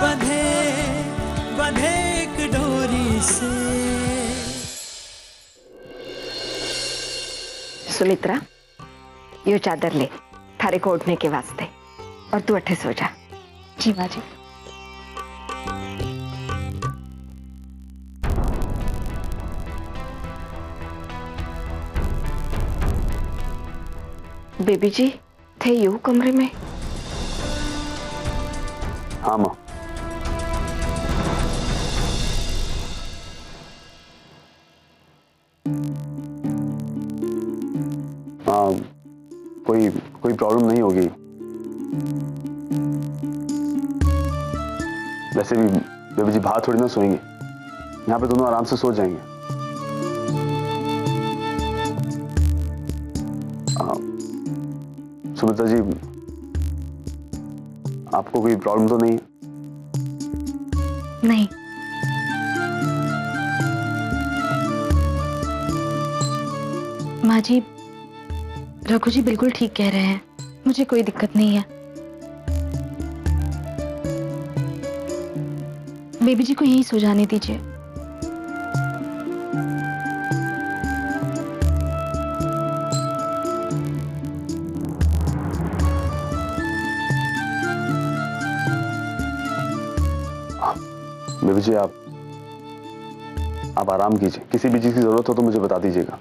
बंधे बंधे एक डोरी से। सुमित्रा, यो चादर ले थारे को ओढ़ने के वास्ते, और तू अठे सो जा। जी माँ जी। बेबी जी थे यू कमरे में? हाँ माँ। कोई प्रॉब्लम नहीं होगी। वैसे भी बेबी जी बाहर थोड़ी ना सोएंगे, यहाँ पे दोनों आराम से सो जाएंगे। सुमित्रा जी, आपको कोई प्रॉब्लम तो नहीं है? नहीं। माँ जी, रघु जी बिल्कुल ठीक कह रहे हैं, मुझे कोई दिक्कत नहीं है। बेबी जी को यहीं सो जाने दीजिए। बेबी जी, आप आराम कीजिए। किसी भी चीज की जरूरत हो तो मुझे बता दीजिएगा।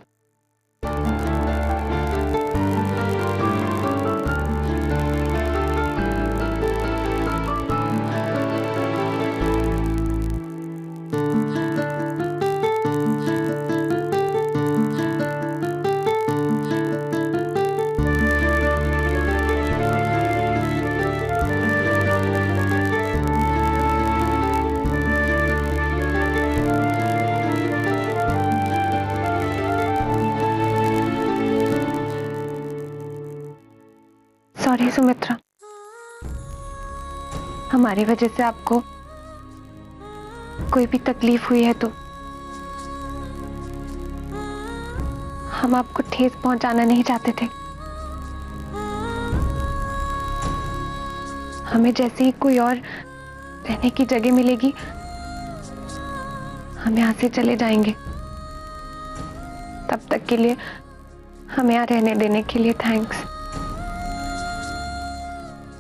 सॉरी सुमित्रा, हमारी वजह से आपको कोई भी तकलीफ हुई है तो हम आपको ठेस पहुंचाना नहीं चाहते थे। हमें जैसे ही कोई और रहने की जगह मिलेगी हम यहाँ से चले जाएंगे। तब तक के लिए हमें यहाँ रहने देने के लिए थैंक्स।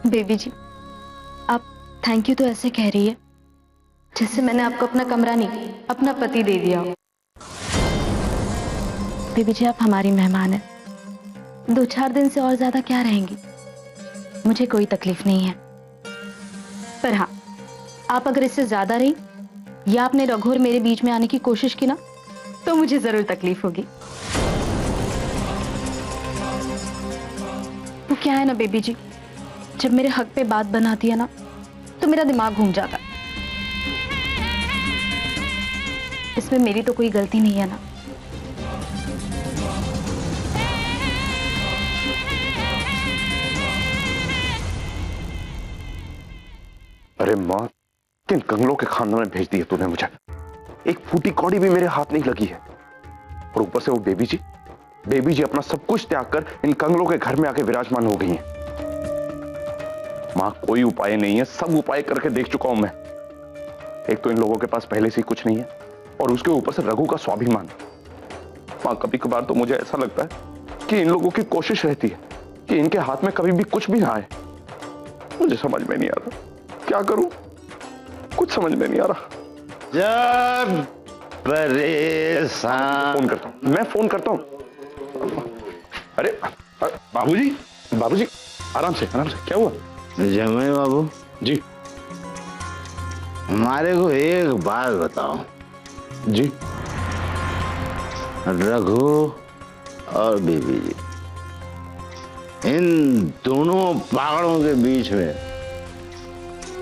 बेबी जी, आप थैंक यू तो ऐसे कह रही है जैसे मैंने आपको अपना कमरा नहीं, अपना पति दे दिया हो। बेबी जी, आप हमारी मेहमान हैं। 2-4 दिन से और ज्यादा क्या रहेंगी, मुझे कोई तकलीफ नहीं है। पर हाँ, आप अगर इससे ज्यादा रही या आपने रघु और मेरे बीच में आने की कोशिश की ना, तो मुझे जरूर तकलीफ होगी। वो क्या है ना बेबी जी, जब मेरे हक पे बात बनाती है ना तो मेरा दिमाग घूम जाता है। इसमें मेरी तो कोई गलती नहीं है ना। अरे माँ, किन कंगलों के खानदान में भेज दिया तूने मुझे। एक फूटी कौड़ी भी मेरे हाथ नहीं लगी है। और ऊपर से वो बेबी जी अपना सब कुछ त्याग कर इन कंगलों के घर में आके विराजमान हो गई हैं। मां, कोई उपाय नहीं है, सब उपाय करके देख चुका हूं मैं। एक तो इन लोगों के पास पहले से ही कुछ नहीं है और उसके ऊपर से रघु का स्वाभिमान। मां, कभी कभार तो मुझे ऐसा लगता है कि इन लोगों की कोशिश रहती है कि इनके हाथ में कभी भी कुछ भी ना आए। मुझे समझ में नहीं आ रहा क्या करूं, कुछ समझ में नहीं आ रहा। जब परेशान फोन करता हूं, मैं फोन करता हूं। अरे बाबूजी, आराम से, क्या हुआ? जमाई बाबू जी। हमारे को एक बात बताओ जी। रघु और बीबी जी, इन दोनों पागलों के बीच में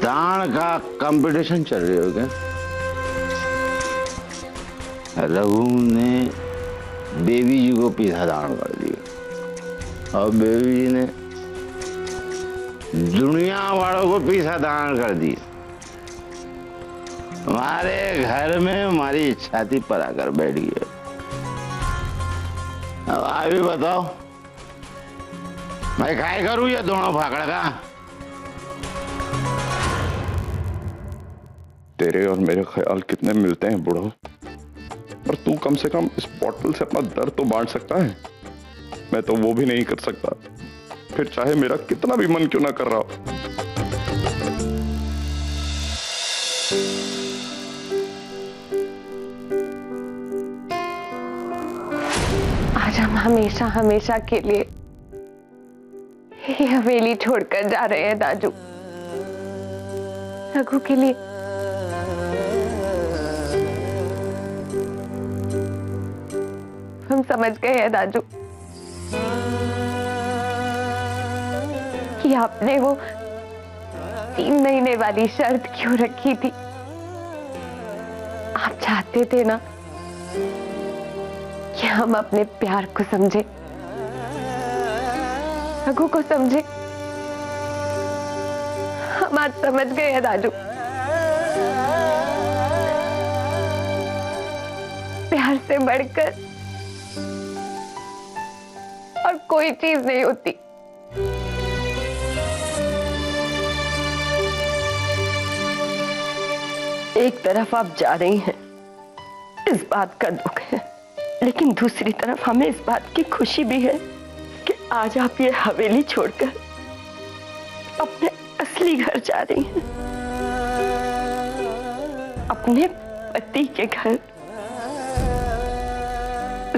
दान का कंपटीशन चल रही हो क्या? रघु ने बेबी जी को पीछा दान कर दिया और बेबी जी ने दुनिया वालों को पीछा दान कर दिया। हमारे घर में हमारी छाती पर आकर बैठ गया। अब आप भी बताओ, मैं काय करूं ये दोनों फाकड़ का? तेरे और मेरे ख्याल कितने मिलते हैं बुढ़ो, पर तू कम से कम इस बॉटल से अपना दर्द तो बांट सकता है। मैं तो वो भी नहीं कर सकता, फिर चाहे मेरा कितना भी मन क्यों ना कर रहा हो। आज हम हमेशा हमेशा के लिए ये हवेली छोड़कर जा रहे हैं दाजू, रघु के लिए। हम समझ गए हैं दाजू कि आपने वो 3 महीने वाली शर्त क्यों रखी थी। आप चाहते थे ना कि हम अपने प्यार को समझे, रघु को समझे। हम आज समझ गए हैं दाजू, प्यार से बढ़कर और कोई चीज नहीं होती। एक तरफ आप जा रही हैं, इस बात का दुख है, लेकिन दूसरी तरफ हमें इस बात की खुशी भी है कि आज आप ये हवेली छोड़कर अपने असली घर जा रही हैं, अपने पति के घर।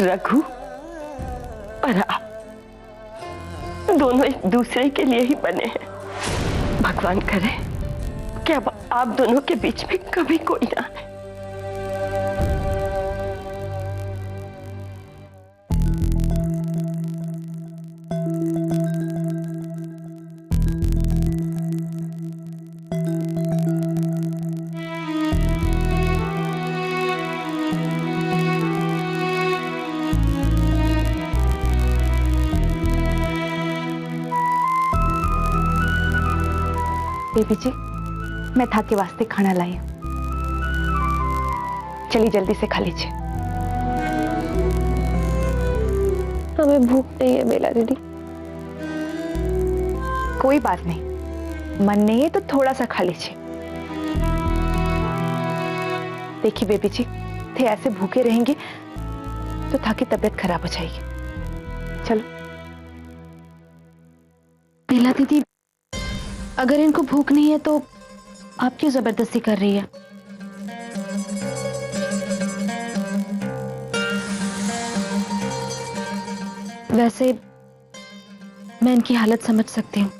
रघु और आप दोनों एक दूसरे के लिए ही बने हैं। भगवान करे कि अब आप दोनों के बीच में कभी कोई ना आए। बेबी जी, मैं था के वास्ते खाना लाई हूं, चलिए जल्दी से खा लीजिए। हमें भूख नहीं है बेला दीदी। कोई बात नहीं, मन नहीं है तो थोड़ा सा खा लीजिए। देखिए बेबी जी, थे ऐसे भूखे रहेंगे तो था की तबीयत खराब हो जाएगी। चलो। बेला दीदी, अगर इनको भूख नहीं है तो आप क्यों जबरदस्ती कर रही है? वैसे मैं इनकी हालत समझ सकती हूँ।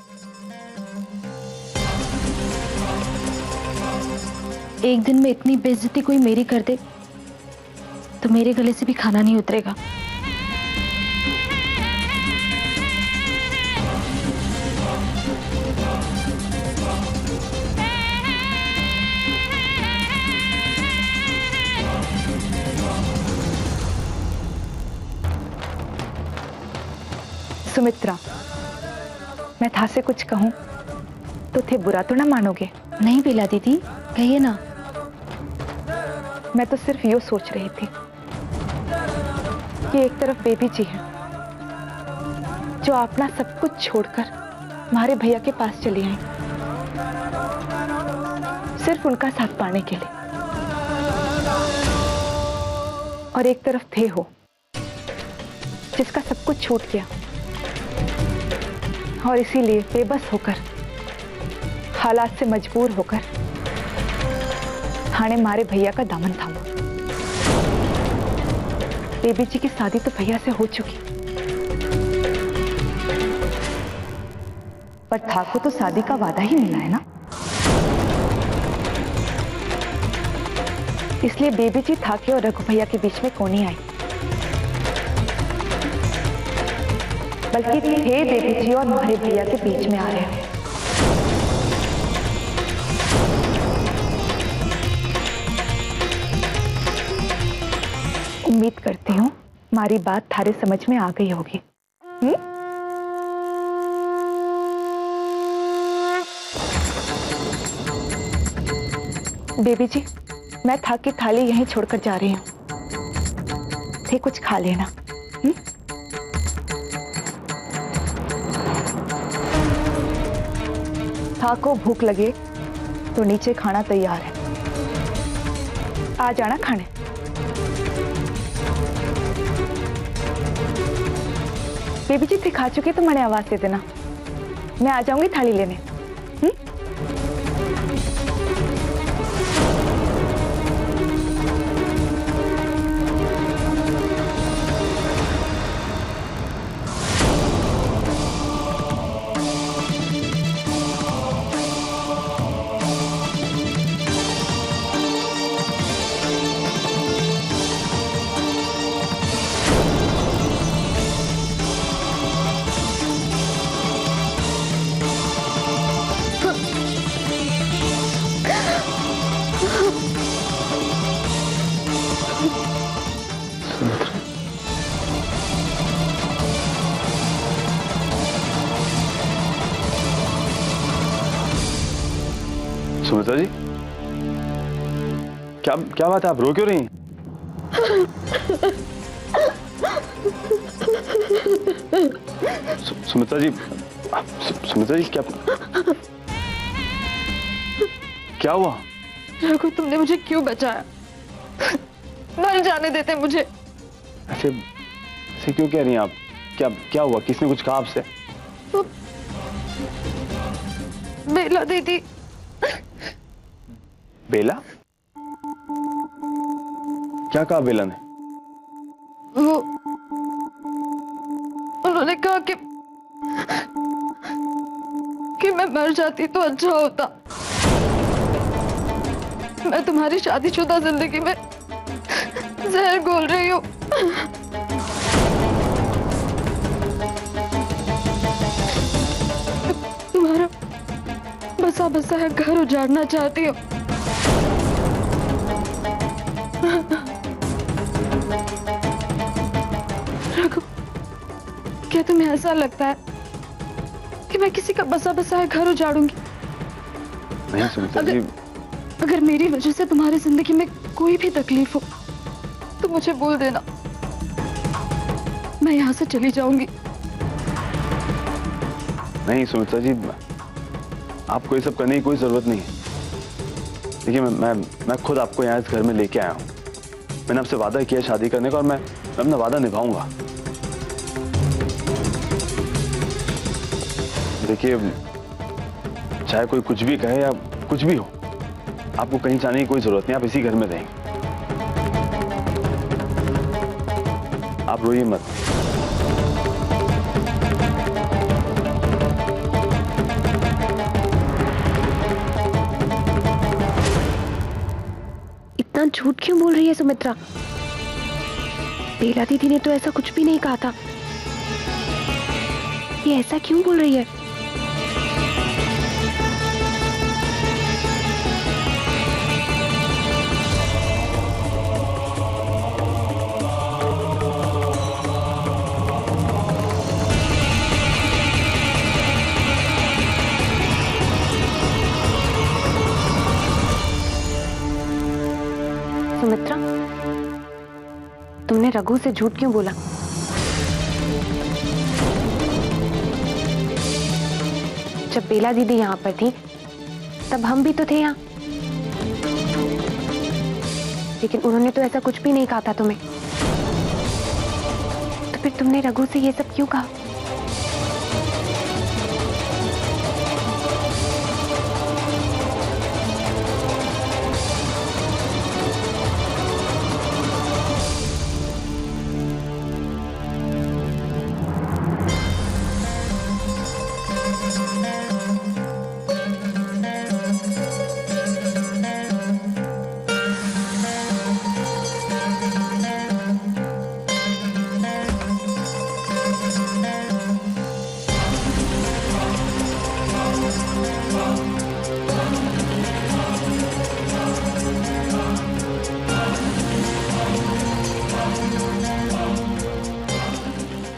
एक दिन में इतनी बेइज्जती कोई मेरी कर दे तो मेरे गले से भी खाना नहीं उतरेगा। सुमित्रा, मैं था से कुछ कहूं तो थे बुरा तो ना मानोगे? नहीं बेला दीदी, कहिए ना। मैं तो सिर्फ यो सोच रही थी कि एक तरफ बेबी जी हैं जो अपना सब कुछ छोड़कर हमारे भैया के पास चली आई, सिर्फ उनका साथ पाने के लिए, और एक तरफ थे हो जिसका सब कुछ छूट गया और इसीलिए बेबस होकर, हालात से मजबूर होकर थाने मारे भैया का दामन थामा। बेबी जी की शादी तो भैया से हो चुकी, पर था को तो शादी का वादा ही मिला है ना, इसलिए बेबी जी था के और रघु भैया के बीच में कौन नहीं आई, बल्कि थे बेबी जी और मारे भैया के बीच में आ रहे हैं। उम्मीद करती हूँ हमारी बात थारे समझ में आ गई होगी। बेबी जी, मैं था की थाली यहीं छोड़कर जा रही हूँ, थे कुछ खा लेना। था को भूख लगे तो नीचे खाना तैयार है। आ जाना खाने। बेबी जी फिर खा चुके तो मैंने आवाज दे देना, मैं आ जाऊंगी थाली लेने। सुमित्रा जी, क्या क्या बात है, आप रो क्यों रही हैं? सुमित्रा जी, सुमित्रा जी, क्या हुआ? रघु, तुमने मुझे क्यों बचाया? मर जाने देते मुझे। ऐसे क्यों कह रही हैं आप? क्या क्या हुआ? किसने कुछ कहा आपसे? बेला दीदी। बेला? क्या कहा बेला ने? वो उन्होंने कहा कि मैं मर जाती तो अच्छा होता। मैं तुम्हारी शादीशुदा जिंदगी में जहर घोल रही हूँ। तुम्हारा बसा बसा है घर उजाड़ना चाहती हूँ। रघु, क्या तुम्हें ऐसा लगता है कि मैं किसी का बसा बसा है घर उजाड़ूंगी? नहीं सुमित्रा जी, अगर मेरी वजह से तुम्हारी जिंदगी में कोई भी तकलीफ हो तो मुझे बोल देना, मैं यहाँ से चली जाऊंगी। नहीं सुमित्रा जी, आपको ये सब करने की कोई जरूरत नहीं है। देखिए, मैं खुद आपको यहाँ इस घर में लेके आया हूँ। मैंने आपसे वादा किया शादी करने का और मैं अपना वादा निभाऊंगा। देखिए, चाहे कोई कुछ भी कहे या कुछ भी हो, आपको कहीं जाने की कोई जरूरत नहीं, आप इसी घर में रहेंगे। आप रोइए मत। इतना झूठ क्यों बोल रही है सुमित्रा? बेला दीदी ने तो ऐसा कुछ भी नहीं कहा था। ये ऐसा क्यों बोल रही है? सुमित्रा, तुमने रघु से झूठ क्यों बोला? जब बेला दीदी यहाँ पर थी तब हम भी तो थे यहाँ, लेकिन उन्होंने तो ऐसा कुछ भी नहीं कहा था तुम्हें। तो फिर तुमने रघु से ये सब क्यों कहा?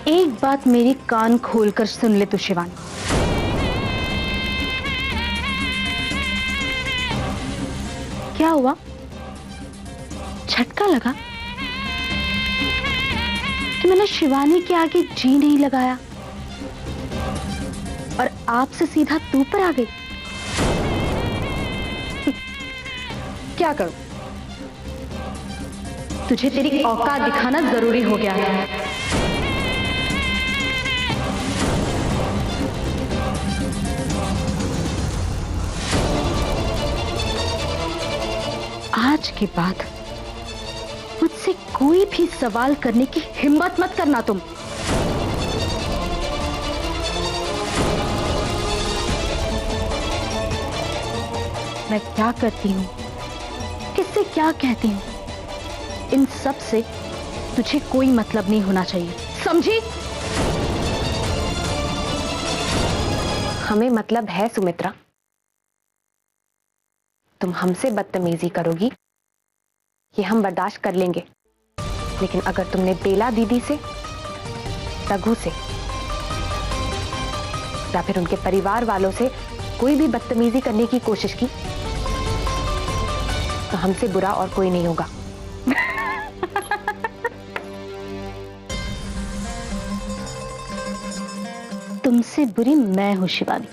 एक बात मेरी कान खोलकर सुन ले तू शिवानी। क्या हुआ? झटका लगा कि मैंने शिवानी के आगे जी नहीं लगाया और आपसे सीधा तू पर आ गई। क्या करूं? तुझे तेरी औकात दिखाना जरूरी हो गया है। आज के बाद मुझसे कोई भी सवाल करने की हिम्मत मत करना तुम। मैं क्या करती हूँ, किससे क्या कहती हूँ, इन सब से तुझे कोई मतलब नहीं होना चाहिए, समझी? हमें मतलब है सुमित्रा। तुम हमसे बदतमीजी करोगी ये हम बर्दाश्त कर लेंगे, लेकिन अगर तुमने बेला दीदी से, रघु से या फिर उनके परिवार वालों से कोई भी बदतमीजी करने की कोशिश की तो हमसे बुरा और कोई नहीं होगा। तुमसे बुरी मैं हूं शिवानी।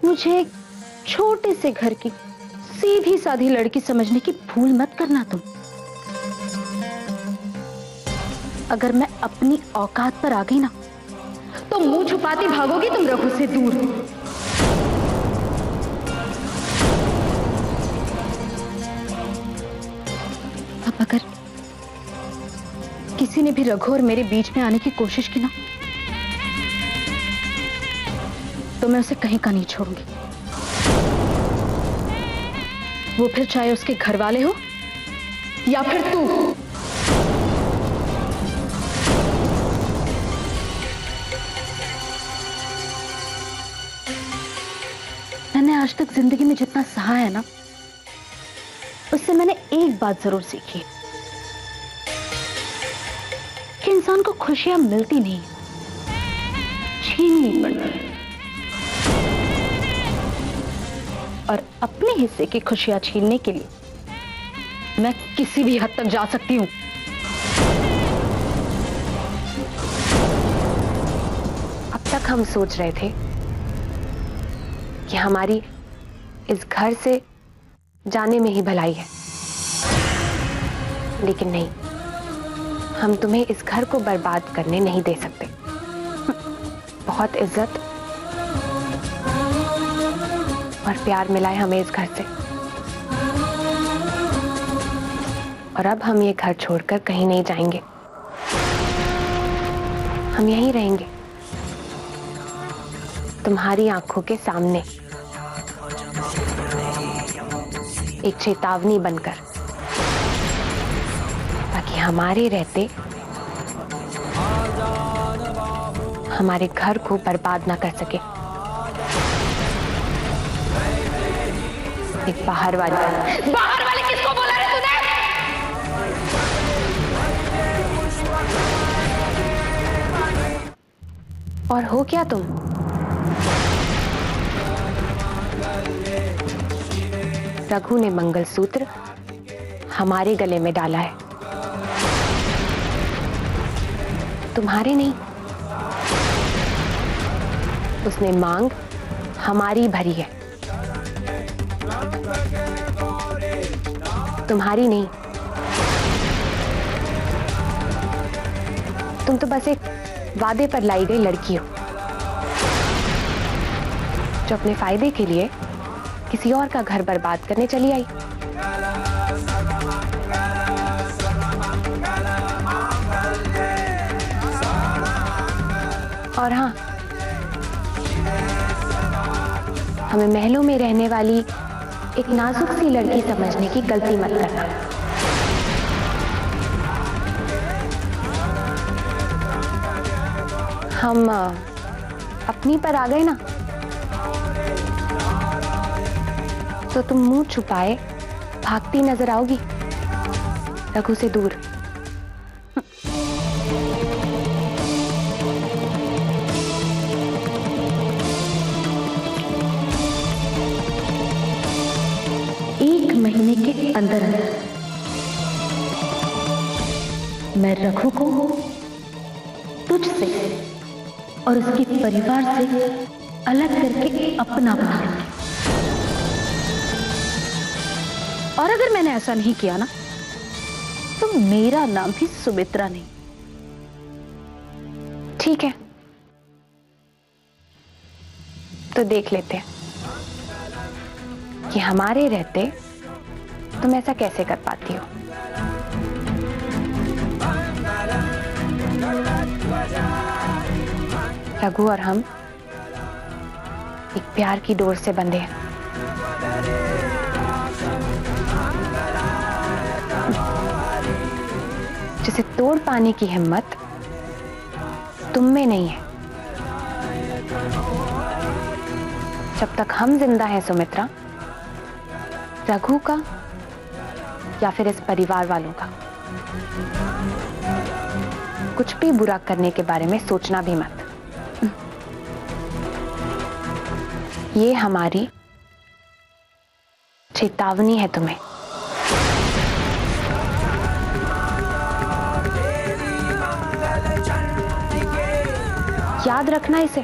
मुझे एक छोटे से घर की सीधी साधी लड़की समझने की भूल मत करना तुम। अगर मैं अपनी औकात पर आ गई ना तो मुंह छुपाती भागोगी तुम रघु से दूर। अब अगर किसी ने भी रघु और मेरे बीच में आने की कोशिश की ना तो मैं उसे कहीं का नहीं छोड़ूंगी। वो फिर चाहे उसके घर वाले हो या फिर तू। मैंने आज तक जिंदगी में जितना सहा है ना उससे मैंने एक बात जरूर सीखी है कि इंसान को खुशियां मिलती नहीं, छीननी पड़ती। और अपने हिस्से की खुशियां छीनने के लिए मैं किसी भी हद तक जा सकती हूं। अब तक हम सोच रहे थे कि हमारी इस घर से जाने में ही भलाई है, लेकिन नहीं, हम तुम्हें इस घर को बर्बाद करने नहीं दे सकते। बहुत इज्जत और प्यार मिला है हमें इस घर से, और अब हम ये घर छोड़कर कहीं नहीं जाएंगे। हम यहीं रहेंगे, तुम्हारी आंखों के सामने, एक चेतावनी बनकर, ताकि हमारे रहते हमारे घर को बर्बाद ना कर सके। एक बाहर वाले किसको बोला रे तूने? और हो क्या तुम? रघु ने मंगलसूत्र हमारे गले में डाला है, तुम्हारे नहीं। उसने मांग हमारी भरी है, तुम्हारी नहीं। तुम तो बस एक वादे पर लाई गई लड़की हो जो अपने फायदे के लिए किसी और का घर बर्बाद करने चली आई। और हाँ, हमें महलों में रहने वाली एक नाजुक सी लड़की समझने की गलती मत करना। हम अपनी पर आ गए ना तो तुम मुंह छुपाए भागती नजर आओगी रघु से दूर। एक महीने के अंदर अंदर मैं रघु को तुझसे और उसके परिवार से अलग करके अपना बना लूंगी। और अगर मैंने ऐसा नहीं किया ना, तो मेरा नाम भी सुमित्रा नहीं। ठीक है, तो देख लेते हैं कि हमारे रहते तुम ऐसा कैसे कर पाती हो। रघु और हम एक प्यार की डोर से बंधे हैं। जिसे तोड़ पाने की हिम्मत तुम में नहीं है। जब तक हम जिंदा हैं सुमित्रा, रघु का या फिर इस परिवार वालों का कुछ भी बुरा करने के बारे में सोचना भी मत। ये हमारी चेतावनी है तुम्हें। याद रखना इसे।